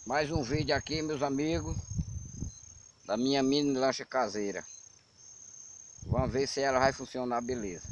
Mais um vídeo aqui, meus amigos, da minha mini lancha caseira. Vamos ver se ela vai funcionar beleza.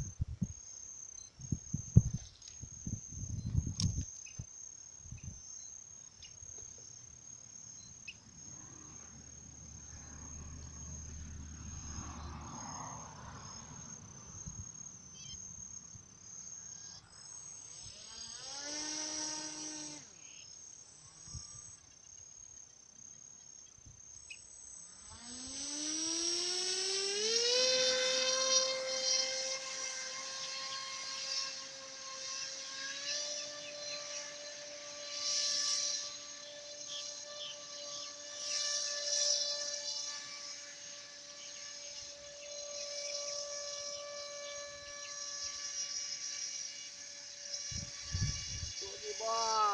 Show de bola!